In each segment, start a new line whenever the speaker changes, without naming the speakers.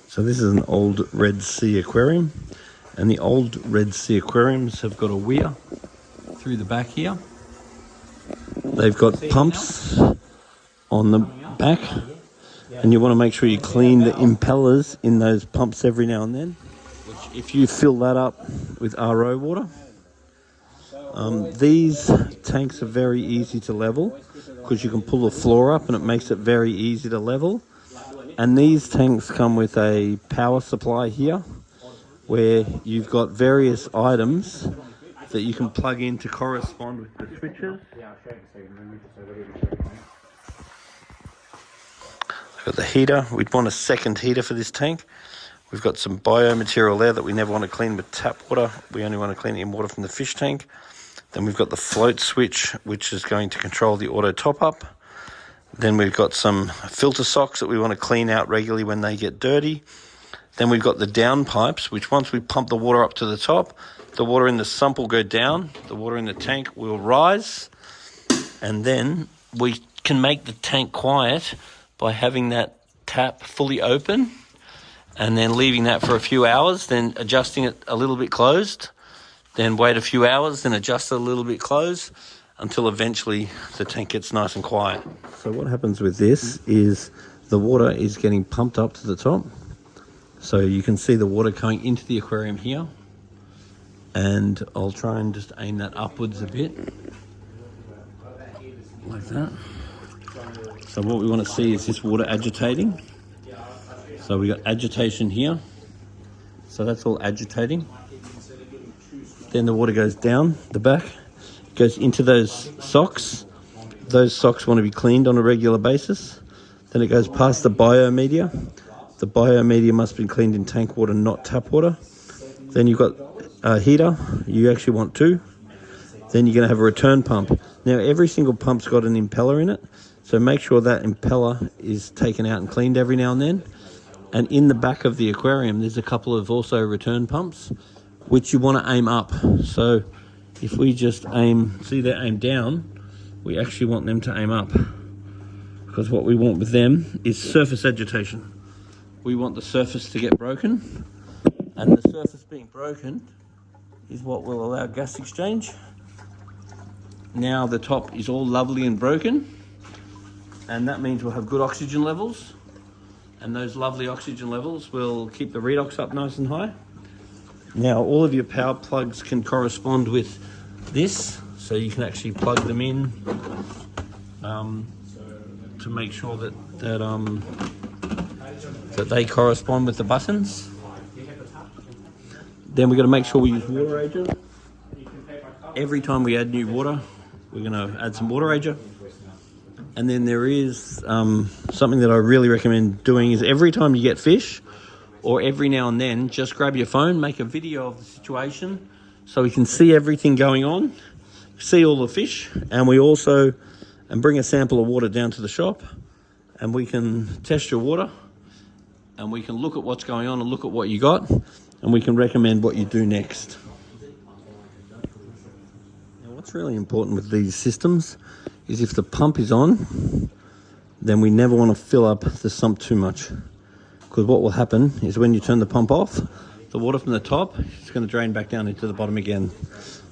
So this is an old Red Sea aquarium, and the old Red Sea aquariums have got a weir through the back here. They've got pumps on the back, and you want to make sure you clean the impellers in those pumps every now and then. Which, if you fill that up with RO water, these tanks are very easy to level because you can pull the floor up and it makes it very easy to level. And these tanks come with a power supply here where you've got various items that you can plug in to correspond with the switches. Got the heater. We'd want a second heater for this tank. We've got some biomaterial there that we never want to clean with tap water. We only want to clean it in water from the fish tank. Then we've got the float switch, which is going to control the auto top up. Then we've got some filter socks that we want to clean out regularly when they get dirty. Then we've got the down pipes, which once we pump the water up to the top, the water in the sump will go down, the water in the tank will rise, and then we can make the tank quiet by having that tap fully open and then leaving that for a few hours, then adjusting it a little bit closed, then wait a few hours, then adjust it a little bit closed, until eventually the tank gets nice and quiet. So what happens with this is the water is getting pumped up to the top. So you can see the water coming into the aquarium here. And I'll try and just aim that upwards a bit. Like that. So what we want to see is this water agitating. So we got agitation here. So that's all agitating. Then the water goes down the back. Goes into those socks. Those socks want to be cleaned on a regular basis. Then it goes past the biomedia. The biomedia must be cleaned in tank water, not tap water. Then you've got a heater. You actually want two. Then you're going to have a return pump. Now every single pump's got an impeller in it, so make sure that impeller is taken out and cleaned every now and then. And in the back of the aquarium there's a couple of also return pumps which you want to aim up. So if we just aim, see they're aimed down, we actually want them to aim up. Because what we want with them is surface agitation. We want the surface to get broken. And the surface being broken is what will allow gas exchange. Now the top is all lovely and broken. And that means we'll have good oxygen levels. And those lovely oxygen levels will keep the redox up nice and high. Now all of your power plugs can correspond with this, so you can actually plug them in to make sure that they correspond with the buttons. Then we've got to make sure we use water agent. Every time we add new water, we're going to add some water agent. And then there is something that I really recommend doing is every time you get fish, or every now and then, just grab your phone, make a video of the situation so we can see everything going on, see all the fish, and we also bring a sample of water down to the shop and we can test your water and we can look at what's going on and look at what you got and we can recommend what you do next. Now what's really important with these systems is if the pump is on, then we never want to fill up the sump too much. Because what will happen is when you turn the pump off, the water from the top is going to drain back down into the bottom again.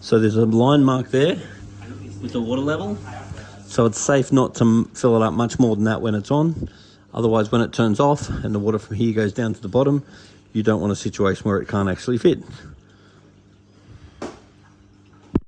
So there's a line mark there with the water level. So it's safe not to fill it up much more than that when it's on. Otherwise, when it turns off and the water from here goes down to the bottom, you don't want a situation where it can't actually fit.